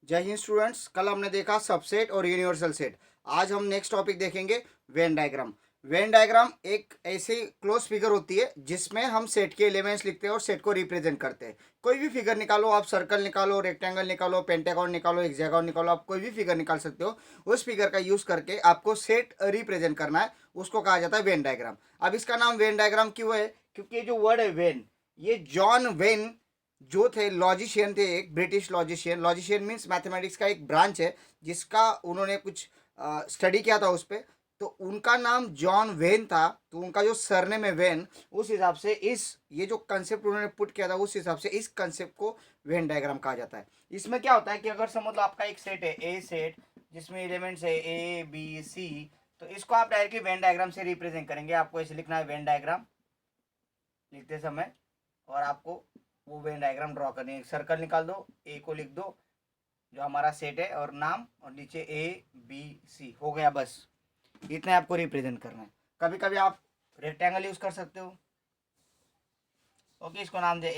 जय हिंद स्टूडेंट्स। कल हमने देखा सबसेट और यूनिवर्सल सेट। आज हम नेक्स्ट टॉपिक देखेंगे वेन डायग्राम। वेन डायग्राम एक ऐसी क्लोज फिगर होती है जिसमें हम सेट के एलिमेंट्स लिखते हैं और सेट को रिप्रेजेंट करते हैं। कोई भी फिगर निकालो, आप सर्कल निकालो, रेक्टेंगल निकालो, पेंटागन निकालो, हेक्सागन निकालो, आप कोई भी फिगर निकाल सकते हो। उस फिगर का यूज करके आपको सेट रिप्रेजेंट करना है, उसको कहा जाता है वेन डायग्राम। अब इसका नाम वेन डायग्राम क्यों है? क्योंकि ये जो वर्ड है वेन, ये जॉन वेन जो थे लॉजिशियन थे, एक British logician. Logician means mathematics का एक ब्रांच है जिसका उन्होंने कुछ स्टडी किया था उस पर। तो उनका नाम जॉन वेन था, तो उनका जो सरनेम है वेन, उस हिसाब से इस ये जो कंसेप्ट उन्होंने पुट किया था उस हिसाब से इस कंसेप्ट को वेन डायग्राम कहा जाता है। इसमें क्या होता है कि अगर समझ लो आपका एक सेट है ए सेट, जिसमें एलिमेंट्स है ए बी सी, तो इसको आप डायरेक्टली वेन डायग्राम से रिप्रेजेंट करेंगे। आपको ऐसे लिखना है वेन डायग्राम लिखते समय, और आपको वो वेन डायग्राम ड्रॉ करनी है। सर्कल निकाल दो, ए को लिख दो जो हमारा सेट है और नाम, और नीचे ए बी सी, हो गया। बस इतना आपको रिप्रेजेंट करना है। कभी कभी आप रेक्टेंगल यूज कर सकते हो। ओके, इसको नाम दे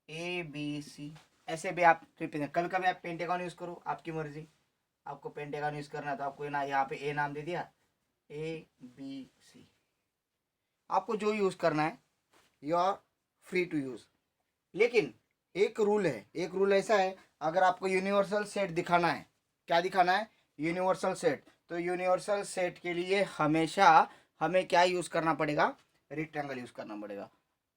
ए बी सी, ऐसे भी आप रिप्रेजेंट। कभी कभी आप पेंटागन यूज करो, आपकी मर्जी। आपको पेंटागन यूज करना है तो आपको ना यहाँ पे ए नाम दे दिया, ए बी सी। आपको जो यूज करना है you are free to use. लेकिन एक रूल है, एक रूल ऐसा है, अगर आपको यूनिवर्सल सेट दिखाना है, क्या दिखाना है? Universal set. तो यूनिवर्सल सेट के लिए हमेशा हमें क्या यूज करना पड़ेगा? रेक्टेंगल यूज करना पड़ेगा।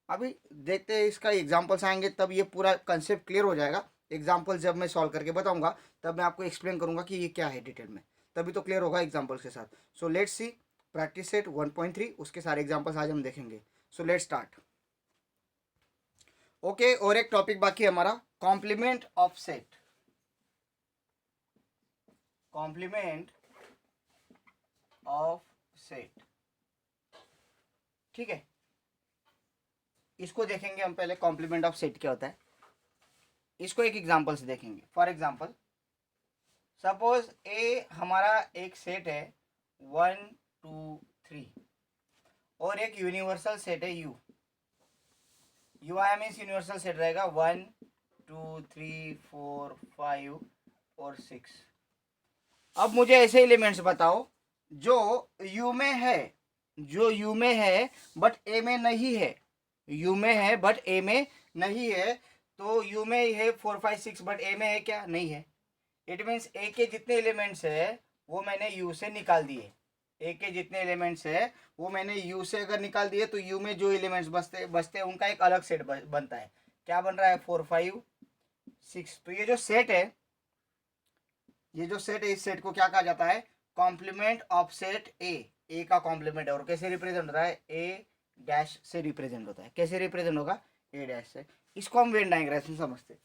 अभी देखते हैं, इसका एग्जांपल्स आएंगे तब ये पूरा कंसेप्ट क्लियर हो जाएगा। एग्जांपल जब मैं सॉल्व करके बताऊंगा तब मैं आपको एक्सप्लेन करूंगा कि ये क्या है डिटेल में, तभी तो क्लियर होगा एग्जांपल्स के साथ। So let's see practice set 1.3, उसके सारे एग्जांपल्स आज हम देखेंगे। सो लेट्स स्टार्ट। ओके, और एक टॉपिक बाकी है हमारा, complement of set. Complement of set, ठीक है। इसको देखेंगे हम पहले, कॉम्प्लीमेंट ऑफ सेट क्या होता है। इसको एक एग्जांपल से देखेंगे। फॉर एग्जांपल, सपोज ए हमारा एक सेट है 1 2 3, और एक यूनिवर्सल सेट है you. You I means universal set रहेगा 1 2 3 4 5 और 6। अब मुझे ऐसे एलिमेंट्स बताओ जो यू में है, जो यू में है बट ए में नहीं है। यू में है बट ए में नहीं है। तो यू में है 4 5 6, बट ए में है क्या? नहीं है। इट मीन्स ए के जितने एलिमेंट्स है वो मैंने यू से निकाल दिए। ए के जितने एलिमेंट्स है वो मैंने यू से अगर निकाल दिए, तो यू में जो एलिमेंट्स बचते बचते हैं उनका एक अलग सेट बनता है। क्या बन रहा है? 4 5 6। तो ये जो सेट है, ये जो सेट है, इस सेट को क्या कहा जाता है? Complement of set A. A का कॉम्प्लीमेंट है, और कैसे रिप्रेजेंट होता है? ए डैश से रिप्रेजेंट होता है। कैसे रिप्रेजेंट होगा? ए डैश से। इसको हम वेन डायग्राम से समझते।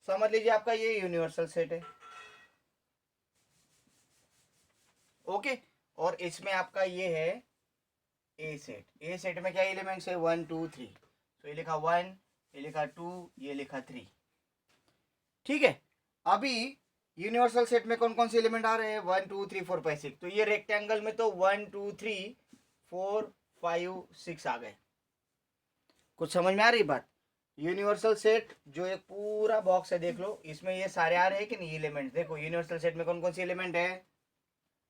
समझ लीजिए आपका ये यूनिवर्सल सेट है, ओके। और इसमें आपका ये है ए सेट। ए सेट में क्या एलिमेंट्स है? 1 2 3। तो ये लिखा 1, ये लिखा 2, ये लिखा 3, ठीक है। अभी यूनिवर्सल सेट में कौन कौन से एलिमेंट आ रहे हैं? 1 2 3 4 5 6। तो ये रेक्टेंगल में तो 1 2 3 4 5 6 आ गए। कुछ समझ में आ रही बात? यूनिवर्सल सेट जो एक पूरा बॉक्स है, देख लो इसमें ये सारे आ रहे हैं कि नहीं एलिमेंट। देखो यूनिवर्सल सेट में कौन कौन से एलिमेंट है?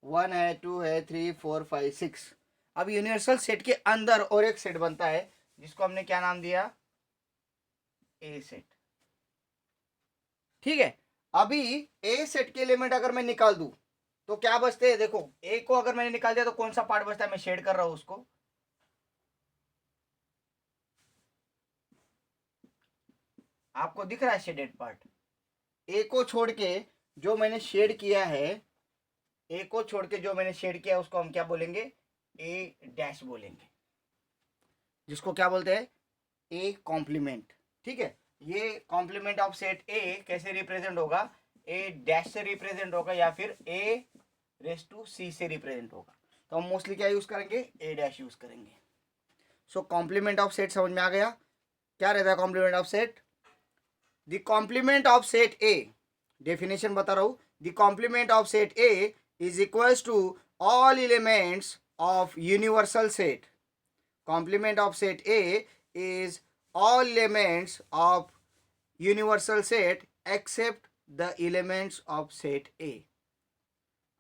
1 है, 2 है, 3 4 5 6। अब यूनिवर्सल सेट के अंदर और एक सेट बनता है जिसको हमने क्या नाम दिया? ए सेट, ठीक है। अभी ए सेट के एलिमेंट अगर मैं निकाल दूं तो क्या बचते हैं? देखो ए को अगर मैंने निकाल दिया तो कौन सा पार्ट बचता है? मैं शेड कर रहा हूं उसको। आपको दिख रहा है शेडेड पार्ट? ए को छोड़ के जो मैंने शेड किया है, ए को छोड़ के जो मैंने शेड किया है उसको हम क्या बोलेंगे? ए डैश बोलेंगे, जिसको क्या बोलते हैं? ए कॉम्प्लीमेंट, ठीक है। ये कॉम्प्लीमेंट ऑफ सेट ए कैसे रिप्रेजेंट होगा? ए डैश से रिप्रेजेंट होगा या फिर ए रेस टू सी से रिप्रेजेंट होगा। तो हम मोस्टली क्या यूज करेंगे? ए डैश यूज करेंगे। सो कॉम्प्लीमेंट ऑफ सेट समझ में आ गया? क्या रहता है complement of set? The complement of set A, definition बता रहा हूं। The complement of set A is equals to all elements of universal set. Complement of set A is all elements of universal set except the elements of set ए।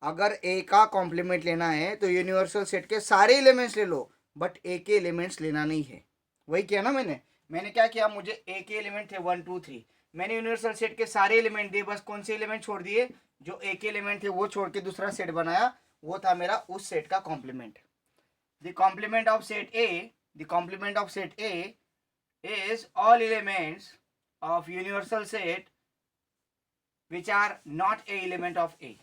अगर ए का complement लेना है तो universal set के सारे elements ले लो, but ए के elements लेना नहीं है। वही किया ना मैंने क्या किया, मुझे ए के एलिमेंट थे 1 2 3, मैंने यूनिवर्सल सेट के सारे एलिमेंट दिए, बस कौन से एलिमेंट छोड़ दिए, जो ए के एलिमेंट थे वो छोड़ के दूसरा सेट बनाया, वो था मेरा उस सेट का complement. The complement of set A, the complement of set A is all elements of universal set which are not a element of A.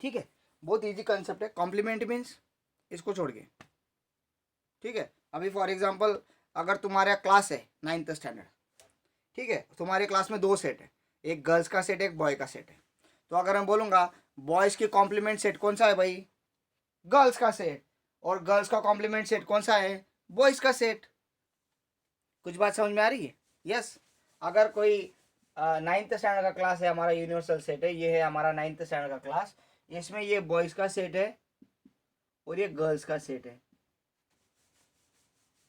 ठीक है, बहुत इजी कंसेप्ट है। कॉम्प्लीमेंट मीन्स इसको छोड़ के, ठीक है। अभी फॉर एग्जांपल अगर तुम्हारा क्लास है 9th स्टैंडर्ड, ठीक है, तुम्हारे क्लास में 2 सेट है, एक गर्ल्स का सेट है, एक बॉय का सेट है। तो अगर मैं बोलूँगा बॉयज़ की कॉम्प्लीमेंट सेट कौन सा है भाई, गर्ल्स का सेट, और गर्ल्स का कॉम्प्लीमेंट सेट कौन सा है, बॉयज़ का सेट। कुछ बात समझ में आ रही है? यस। अगर कोई 9th स्टैंडर्ड का क्लास है, हमारा यूनिवर्सल सेट है, ये है हमारा 9th स्टैंडर्ड का क्लास, इसमें ये बॉयज़ का सेट है और ये गर्ल्स का सेट है।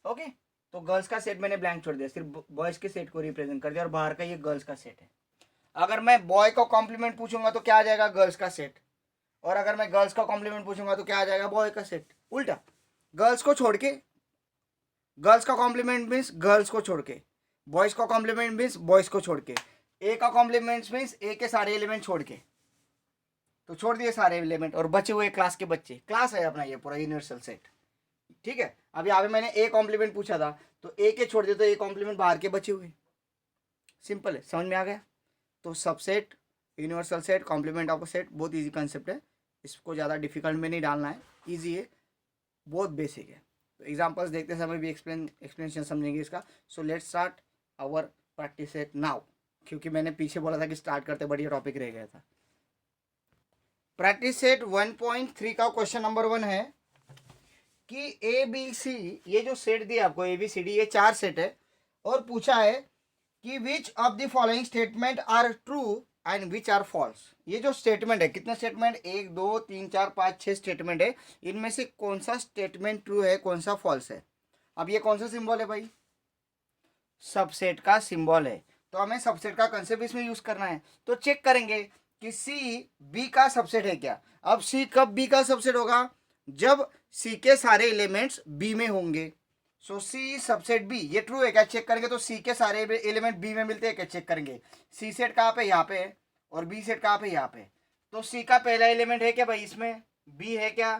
ओके, तो गर्ल्स का सेट मैंने ब्लैंक छोड़ दिया, सिर्फ बॉयज़ के सेट को रिप्रेजेंट कर दिया, और बाहर का ये गर्ल्स का सेट है। अगर मैं बॉय का कॉम्प्लीमेंट पूछूंगा तो क्या आ जाएगा, गर्ल्स का सेट, और अगर मैं गर्ल्स का कॉम्प्लीमेंट पूछूंगा तो क्या आ जाएगा, बॉय का सेट। उल्टा, गर्ल्स को छोड़ के, गर्ल्स का कॉम्प्लीमेंट मीन्स गर्ल्स को छोड़ के, बॉयज़ का कॉम्प्लीमेंट मीन्स बॉयज़ को छोड़ के, ए का कॉम्प्लीमेंट मीन्स ए के सारे एलिमेंट छोड़ के, तो छोड़ दिए सारे एलिमेंट और बचे हुए क्लास के बच्चे। क्लास है अपना ये पूरा यूनिवर्सल सेट, ठीक है। अब यहाँ पे मैंने ए कॉम्प्लीमेंट पूछा था, तो ए के छोड़ दिए तो ए कॉम्प्लीमेंट बाहर के बचे हुए। सिंपल है, समझ में आ गया? तो subset, universal set, complement of set, बहुत इजी कंसेप्ट है, इसको ज़्यादा डिफिकल्ट में नहीं डालना है, इजी है, बहुत बेसिक है। तो एग्जांपल्स देखते समय भी एक्सप्लेनेशन समझेंगे इसका। So let's start our practice set now, क्योंकि मैंने पीछे बोला था कि स्टार्ट करते बढ़िया टॉपिक रह गया था। प्रैक्टिस सेट 1.3 का क्वेश्चन नंबर 1 है कि ए बी सी, ये जो सेट दिया आपको ए बी सी डी, ये 4 सेट है, और पूछा है कि which of the following statement are true and which are false. ये जो स्टेटमेंट है, कितने स्टेटमेंट, 1 2 3 4 5 6 स्टेटमेंट है, इनमें से कौन सा स्टेटमेंट ट्रू है, कौन सा फॉल्स है। अब ये कौन सा सिंबल है भाई, सबसेट का सिंबल है, तो हमें सबसेट का कंसेप्ट इसमें यूज करना है। तो चेक करेंगे कि सी बी का सबसेट है क्या। अब सी कब बी का सबसेट होगा, जब सी के सारे एलिमेंट्स बी में होंगे। सो सी सबसेट बी, ये ट्रू है क्या, चेक करेंगे। तो सी के सारे एलिमेंट बी में मिलते हैं क्या, चेक करेंगे। सी सेट कहाँ पे, यहाँ पे है, और बी सेट कहाँ पे, यहाँ पे। तो सी का पहला एलिमेंट है क्या भाई, इसमें बी है क्या,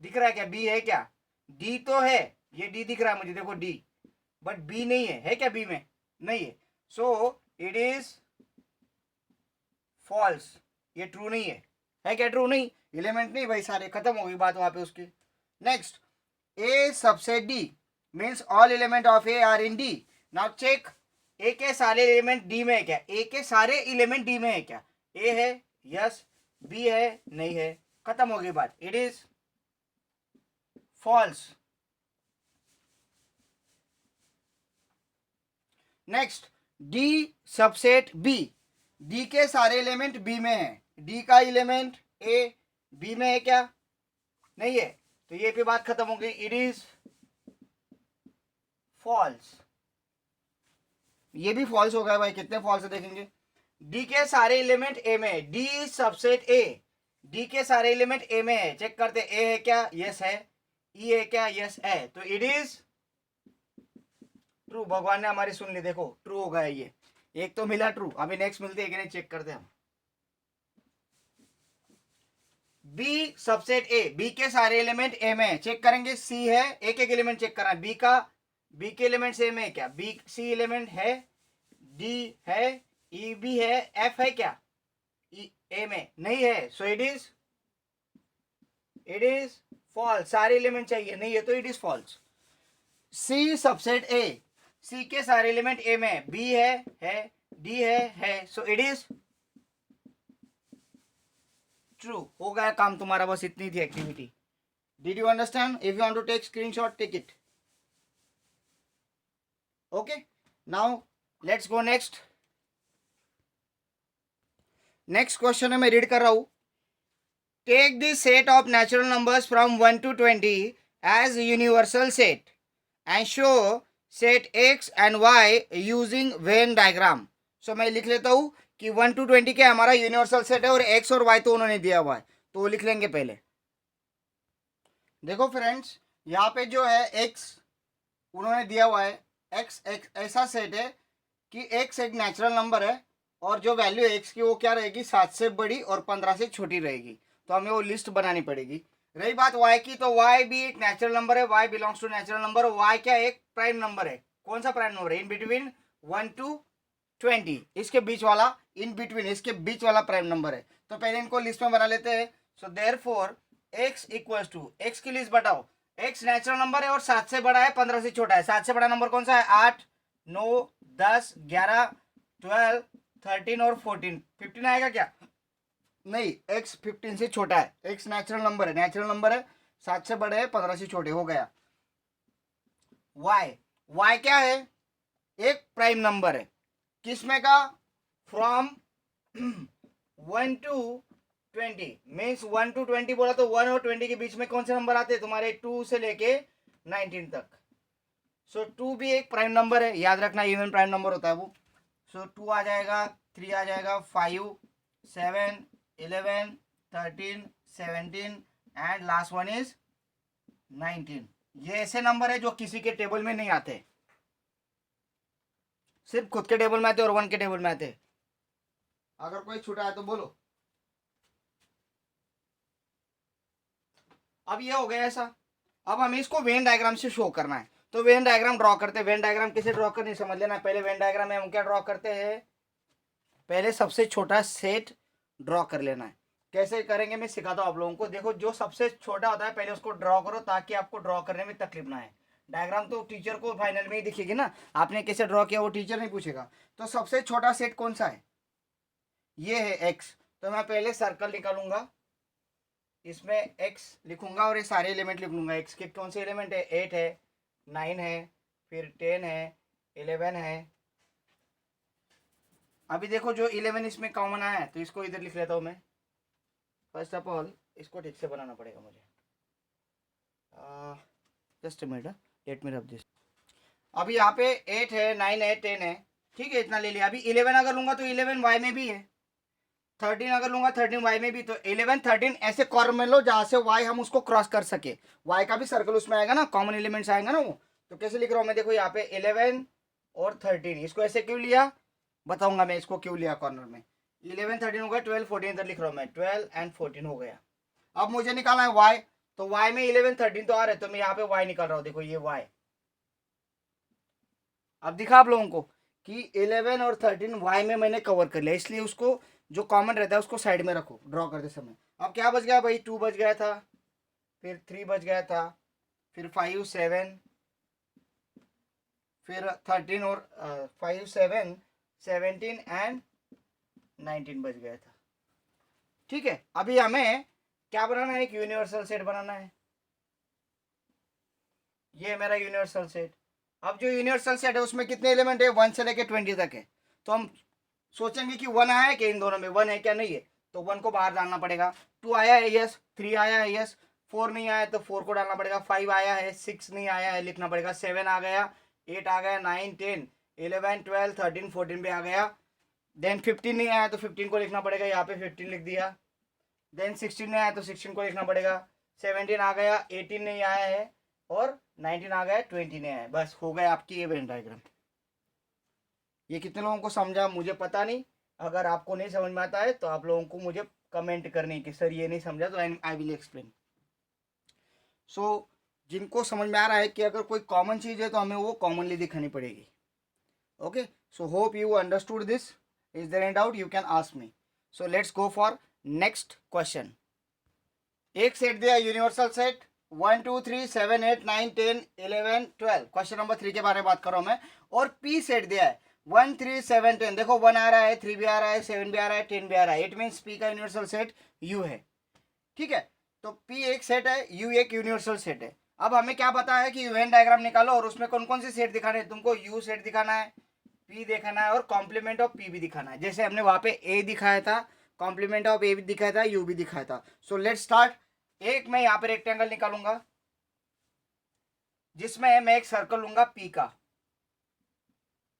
दिख रहा है क्या, बी है क्या, डी तो है, ये डी दिख रहा है मुझे, देखो डी, बट बी नहीं है क्या बी में, नहीं है। सो इट इज फॉल्स, ये ट्रू नहीं है क्या, ट्रू नहीं, एलिमेंट नहीं भाई, सारे खत्म हो गई बात वहां पे उसकी। Next, A subset D means all element of A are in D. Now check, A के सारे एलिमेंट डी में है क्या, ए के सारे एलिमेंट डी में है क्या, ए है यस, बी है नहीं है, खत्म हो गई बात, it is false. Next, D subset B, D के सारे एलिमेंट बी में है, डी का एलिमेंट ए बी में है क्या, नहीं है, तो ये पे बात खत्म हो गई, इट इज फॉल्स। ये भी फॉल्स हो गया भाई, कितने फॉल्स है देखेंगे। डी के सारे एलिमेंट ए में है, डी सबसेट ए, डी के सारे एलिमेंट ए में है, चेक करते, ए है क्या, यस है, ई है क्या, यस है, तो इट इज ट्रू। भगवान ने हमारी सुन ली, देखो ट्रू हो गया ये, एक तो मिला ट्रू। अभी नेक्स्ट मिलते हैं, चेक करते हैं हम। बी सबसेट ए, बी के सारे एलिमेंट ए में है, चेक करेंगे, सी है, एक एक एलिमेंट चेक करना है, बी का, बी के एलिमेंट ए में है क्या, बी सी एलिमेंट है, डी है, ई बी है, एफ है क्या, ए में नहीं है, सो इट इज फॉल्स। सारे एलिमेंट चाहिए, नहीं है तो it is false. C subset A, C के सारे एलिमेंट ए में, बी है, डी है, सो इट इज ट्रू। हो गया काम तुम्हारा, बस इतनी थी activity. Did you understand? If you want to take screenshot, take it. Okay, now let's go next. Next question है, मैं रीड कर रहा हूं। Take the set of natural numbers from 1 to 20 as universal set and show set X and Y using Venn diagram. So मैं लिख लेता हूं कि 1 to 20 क्या हमारा यूनिवर्सल सेट है और एक्स और वाई तो उन्होंने दिया हुआ है, तो वो लिख लेंगे पहले। देखो फ्रेंड्स, यहाँ पे जो है एक्स उन्होंने दिया हुआ है, एक्स ऐसा सेट है कि एक्स एक नेचुरल नंबर है और जो वैल्यू एक्स की वो क्या रहेगी, 7 से बड़ी और 15 से छोटी रहेगी, तो हमें वो लिस्ट बनानी पड़ेगी। रही बात वाई की, तो वाई भी एक नेचुरल नंबर है, Y belongs to natural number, Y क्या एक प्राइम नंबर है। कौन सा प्राइम नंबर है? इन बिटवीन 1 to 20, इसके बीच वाला, इन बिटवीन इसके बीच वाला प्राइम नंबर है। तो पहले इनको लिस्ट में बना लेते हैं। So therefore X equals to, X की लिस्ट बताओ। एक्स नेचुरल नंबर है और 7 से बड़ा है, 15 से छोटा है। 7 से बड़ा नंबर कौन सा है? 8, 9, 10, 11, 12, 13 और 14। 15 आएगा क्या? नहीं, एक्स 15 से छोटा है। एक्स नेचुरल नंबर है, नेचुरल नंबर है, 7 से बड़े है, 15 से छोटे, हो गया। वाई, वाई क्या है? एक प्राइम नंबर है, किसमें का? फ्रॉम 1 to 20, मीन्स 1 to 20 बोला तो 1 और 20 के बीच में कौन से नंबर आते हैं तुम्हारे? 2 से लेके 19 तक। सो 2 भी एक प्राइम नंबर है, याद रखना, इवन प्राइम नंबर होता है वो। सो 2 आ जाएगा, 3 आ जाएगा, 5, 7, 11, 13, 17 एंड लास्ट वन इज 19। ये ऐसे नंबर है जो किसी के टेबल में नहीं आते, सिर्फ खुद के टेबल में आते और 1 के टेबल में आते। अगर कोई छूटा है तो बोलो। अब ये हो गया ऐसा। अब हमें इसको वेन डायग्राम से शो करना है, तो वेन डायग्राम ड्रॉ करते हैं। वेन डायग्राम कैसे ड्रॉ करनी समझ लेना। पहले वेन डायग्राम में हम क्या ड्रॉ करते हैं? पहले सबसे छोटा सेट ड्रॉ कर लेना है। कैसे करेंगे मैं सिखाता हूँ आप लोगों को। देखो, जो सबसे छोटा होता है पहले उसको ड्रॉ करो, ताकि आपको ड्रॉ करने में तकलीफ ना आए। डायग्राम तो टीचर को फाइनल में ही दिखेगी ना, आपने कैसे ड्रॉ किया वो टीचर नहीं पूछेगा। तो सबसे छोटा सेट कौन सा है? ये है एक्स। तो मैं पहले सर्कल निकालूंगा, इसमें एक्स लिखूंगा और ये सारे एलिमेंट लिख लूंगा। एक्स के कौन से एलिमेंट है? 8 है, 9 है, फिर 10 है, 11 है। अभी देखो, जो 11 इसमें कॉमन आया है तो इसको इधर लिख लेता हूँ मैं। फर्स्ट ऑफ ऑल इसको ठीक से बनाना पड़ेगा मुझे। Just minute, let me rub this. अभी यहाँ पे 8 है, 9 है, 10 है, ठीक है, इतना ले लिया। अभी 11 अगर लूंगा तो 11 वाई में भी है। 13 अगर लूंगा 13 वाई में भी। तो 11, 13 ऐसे कॉर्नर में लो जहां से वाई हम उसको क्रॉस कर सके। वाई का भी सर्कल उसमें आएगा ना, कॉमन एलिमेंट्स आएगा ना वो। तो कैसे लिख रहा हूं मैं? देखो यहाँ पे 11 और 13, इसको ऐसे क्यों लिया बताऊंगा मैं, इसको क्यों लिया कॉर्नर में। 11, 13 हो गया, 12, 14 इधर लिख रहा हूँ मैं, 12 एंड 14 हो गया। अब मुझे निकालना है वाई, तो वाई में 11, 13 तो आ रहे, तो मैं यहाँ पे वाई निकाल रहा हूँ। देखो ये वाई। अब दिखा आप लोगों को कि 11 और 13 वाई में मैंने कवर कर लिया, इसलिए उसको जो कॉमन रहता है उसको साइड में रखो ड्रॉ करते समय। अब क्या बच गया भाई? 2 बच गया था, फिर 3 बच गया था, फिर 5, 7, फिर 13 और 5, 7, 17 एंड 19 बच गया था। ठीक है, अभी हमें क्या बनाना है? एक यूनिवर्सल सेट बनाना है। ये है मेरा यूनिवर्सल सेट। अब जो यूनिवर्सल सेट है उसमें कितने एलिमेंट है? 1 से लेके 20 तक है। तो हम सोचेंगे कि 1 आया है कि इन दोनों में 1 है क्या? नहीं है, तो 1 को बाहर डालना पड़ेगा। 2 आया है, यस। 3 आया है, यस। 4 नहीं आया है तो 4 को डालना पड़ेगा। 5 आया है, 6 नहीं आया है, लिखना पड़ेगा। 7 आ गया, 8 आ गया, 9, 10, 11, 12, 13, 14 भी आ गया। देन 15 नहीं आया तो 15 को लिखना पड़ेगा, यहाँ पे 15 लिख दिया। देन 16 नहीं आया तो 16 को लिखना पड़ेगा। 17 आ गया, 18 नहीं आया है, और 19 आ गया, 20 नहीं आया है। बस हो गया आपकी ये वेन डायग्राम। ये कितने लोगों को समझा मुझे पता नहीं। अगर आपको नहीं समझ में आता है तो आप लोगों को मुझे कमेंट करनी कि सर ये नहीं समझा, तो आई विल एक्सप्लेन। सो जिनको समझ में आ रहा है कि अगर कोई कॉमन चीज़ है तो हमें वो कॉमनली दिखानी पड़ेगी। Okay, so hope you understood this. Is there any doubt? You can ask me. So let's go for next question. एक सेट दिया, यूनिवर्सल सेट 1, 2, 3, 7, 8, 9, 10, 11, 12। क्वेश्चन नंबर 3 के बारे में बात कर रहा हूं मैं। और पी सेट दिया है 1, 3, 7, 10। देखो 1 आ रहा है, 3 भी आ रहा है, 7 भी आ रहा है, 10 भी आ रहा है। इट मीन्स पी का यूनिवर्सल सेट यू है। ठीक है, तो पी एक सेट है, यू एक यूनिवर्सल सेट है। अब हमें क्या पता है कि वेन डायग्राम निकालो और उसमें कौन कौन से सेट दिखाने हैं तुमको। यू सेट दिखाना है, पी दिखाना है, और कॉम्प्लीमेंट ऑफ पी भी दिखाना है। जैसे हमने वहां पे ए दिखाया था, कॉम्प्लीमेंट ऑफ ए भी दिखाया था, यू भी दिखाया था। सो लेट्स स्टार्ट। एक मैं यहाँ पे रेक्टेंगल निकालूंगा जिसमें मैं एक सर्कल लूंगा पी का।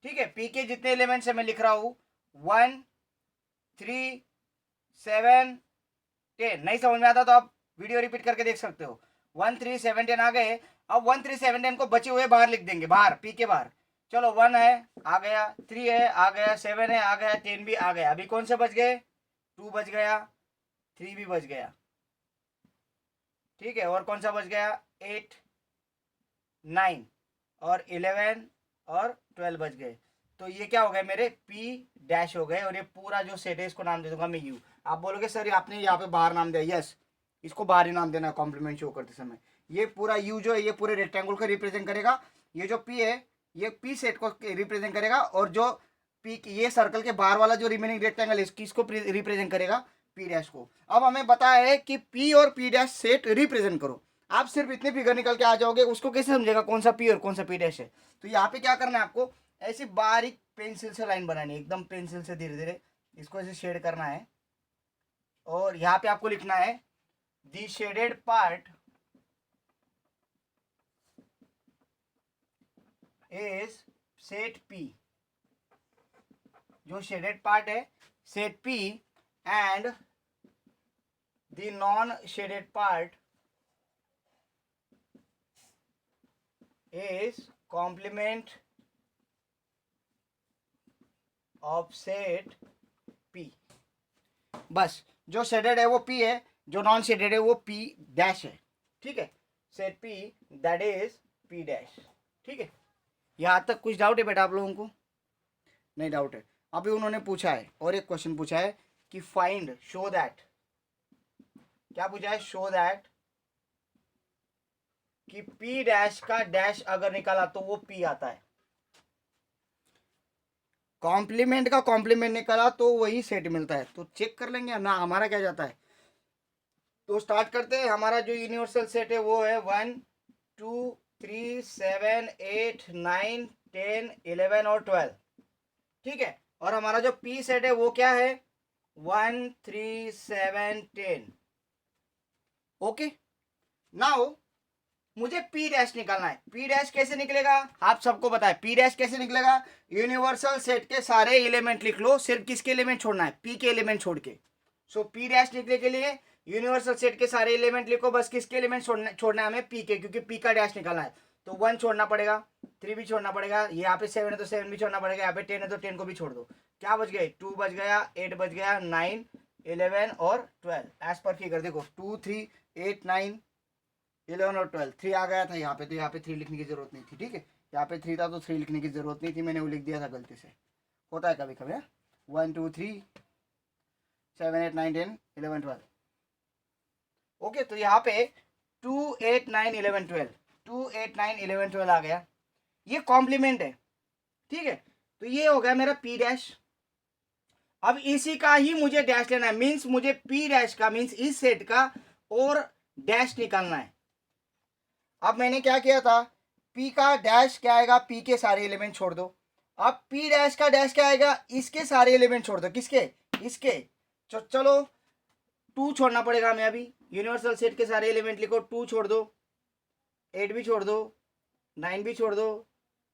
ठीक है, पी के जितने एलिमेंट्स है मैं लिख रहा हूं 1, 3 7 10। नहीं समझ में आता तो आप वीडियो रिपीट करके देख सकते हो। 1 3 7 10 आ गए। अब 1 3 7 10 को बचे हुए बाहर लिख देंगे, बाहर पी के बाहर। चलो 1 है आ गया, 3 है आ गया, 7 है आ गया, 10 भी आ गया। अभी कौन से बच गए? 2 बच गया, 3 भी बच गया, ठीक है। और कौन सा बच गया? 8 9 और 11 और 12 बच गए। तो ये क्या हो गए मेरे? पी डैश हो गए। और ये पूरा जो सेट है इसको नाम दे दूंगा मैं यू। आप बोलोगे सर आपने यहाँ पे बाहर नाम दिया, यस, इसको बाहर ही नाम देना है कॉम्प्लीमेंट शो करते समय। ये पूरा यू जो है ये पूरे रेक्टेंगल को रिप्रेजेंट करेगा। ये जो पी है ये पी सेट को रिप्रेजेंट करेगा। और जो पी ये सर्कल के बाहर वाला जो रिमेनिंग रेक्टेंगल है किसको रिप्रेजेंट करेगा? पी डैश को। अब हमें बताया है कि पी और पी डैश सेट रिप्रेजेंट करो। आप सिर्फ इतने फिगर निकल के आ जाओगे, उसको कैसे समझेगा कौन सा पी और कौन सा पी डैश है? तो यहाँ पे क्या करना है आपको? ऐसी बारीक पेंसिल से लाइन बनानी है, एकदम पेंसिल से धीरे धीरे इसको ऐसे शेड करना है। और यहाँ पे आपको लिखना है the shaded part is set P. जो शेडेड पार्ट है set P and the non shaded part is complement of set P. बस जो शेडेड है वो पी है, जो नॉन शेडेड है वो पी डैश है, ठीक है। Set P that is P dash, ठीक है। यहाँ तक कुछ डाउट है बेटा आप लोगों को? नहीं डाउट है। अभी उन्होंने पूछा है और एक क्वेश्चन पूछा है कि फाइंड शो दैट, क्या पूछा है? शो दैट कि पी डैश का डैश अगर निकाला तो वो पी आता है। कॉम्प्लीमेंट का कॉम्प्लीमेंट निकाला तो वही सेट मिलता है। तो चेक कर लेंगे ना हमारा क्या जाता है। तो स्टार्ट करते हैं। हमारा जो यूनिवर्सल सेट है वो है 1 2 3 7 8 9 10 11 और 12, ठीक है। और हमारा जो पी सेट है वो क्या है? 1 3 7 10। ओके, नाउ मुझे पी डैश निकालना है। पी डैश कैसे निकलेगा? आप सबको पता है पी डैश कैसे निकलेगा। यूनिवर्सल सेट के सारे एलिमेंट लिख लो, सिर्फ किसके एलिमेंट छोड़ना है? पी के एलिमेंट छोड़ के। सो पी डैश निकले के लिए यूनिवर्सल सेट के सारे एलिमेंट लिखो, बस किसके एलिमेंट छोड़ना है हमें? पी के, क्योंकि पी का डैश निकालना है। तो 1 छोड़ना पड़ेगा, 3 भी छोड़ना पड़ेगा, यहाँ पे 7 है तो 7 भी छोड़ना पड़ेगा, यहाँ पे 10 है तो 10 को भी छोड़ दो। क्या बच गए? 2 बच गया, 8 बच गया, 9 11 और 12 एज पर फिगर। देखो 2 3 8 9 11 और 12, 3 आ गया था यहाँ पे, तो यहाँ पे 3 लिखने की जरूरत नहीं थी, ठीक है। यहाँ पे 3 था तो 3 लिखने की जरूरत नहीं थी, मैंने वो लिख दिया था गलती से, होता है कभी कभी। 1 2 3 7 8 9 10 11 12। ओके, तो यहाँ पे 2 8 9 11 12, 2 8 9 11 12 आ गया। ये कॉम्प्लीमेंट है, ठीक है। तो ये हो गया मेरा पी डैश। अब इसी का ही मुझे डैश लेना है, मीन्स मुझे पी डैश का मीन्स इस सेट का और डैश निकालना है। अब मैंने क्या किया था? पी का डैश क्या आएगा? पी के सारे एलिमेंट छोड़ दो। अब पी डैश का डैश क्या आएगा? इसके सारे एलिमेंट छोड़ दो। किसके? इसके। चलो 2 छोड़ना पड़ेगा हमें अभी। यूनिवर्सल सेट के सारे एलिमेंट लिखो, 2 छोड़ दो, 8 भी छोड़ दो, 9 भी छोड़ दो,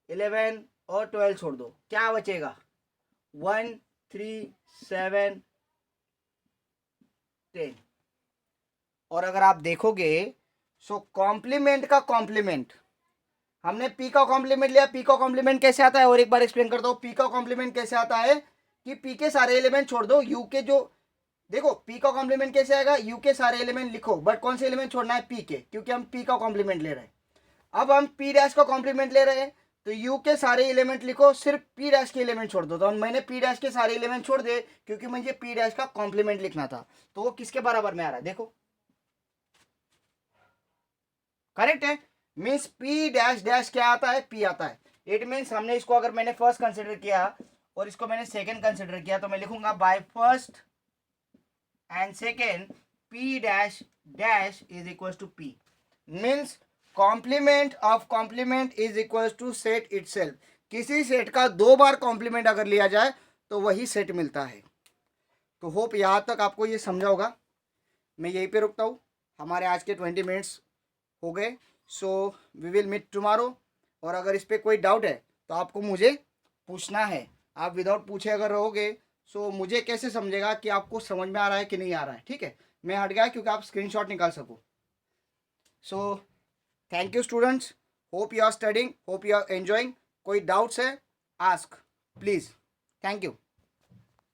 11 और 12 छोड़ दो। क्या बचेगा? 1 3 7 10। और अगर आप देखोगे सो कॉम्प्लीमेंट का कॉम्प्लीमेंट, हमने पी का कॉम्प्लीमेंट लिया। पी का कॉम्प्लीमेंट कैसे आता है और एक बार एक्सप्लेन करता हूं। पी का कॉम्प्लीमेंट कैसे आता है कि पी के सारे एलिमेंट छोड़ दो, यू के जो, देखो पी का कॉम्प्लीमेंट कैसे आएगा? यू के सारे एलिमेंट लिखो, बट कौन से एलिमेंट छोड़ना है? पी के, क्योंकि हम पी का कॉम्प्लीमेंट ले रहे हैं। अब हम पी डैश का कॉम्प्लीमेंट ले रहे हैं, तो यू के सारे एलिमेंट लिखो, सिर्फ पी डैश के एलिमेंट छोड़ दो। तो मैंने पी डैश के सारे एलिमेंट छोड़ दिए क्योंकि मुझे पी डैश का कॉम्प्लीमेंट लिखना था। तो वो किसके बराबर में आ रहा है? देखो करेक्ट है। मीन्स पी डैश डैश क्या आता है? पी आता है। इट मीन्स हमने इसको, अगर मैंने फर्स्ट कंसिडर किया और इसको मैंने सेकंड कंसिडर किया, तो मैं लिखूंगा by first and second P dash dash is equal to P. Means complement of complement is equal to set itself. किसी सेट का 2 बार कॉम्प्लीमेंट अगर लिया जाए तो वही सेट मिलता है। तो होप यहाँ तक आपको ये समझा होगा। मैं यहीं पे रुकता हूँ, हमारे आज के 20 मिनट्स हो गए। So we will meet tomorrow. और अगर इस पर कोई डाउट है तो आपको मुझे पूछना है। आप विदाउट पूछे अगर रहोगे सो मुझे कैसे समझेगा कि आपको समझ में आ रहा है कि नहीं आ रहा है, ठीक है। मैं हट गया क्योंकि आप स्क्रीनशॉट निकाल सको। So thank you students, hope you are studying, hope you are enjoying. कोई डाउट्स है, आस्क प्लीज़। Thank you.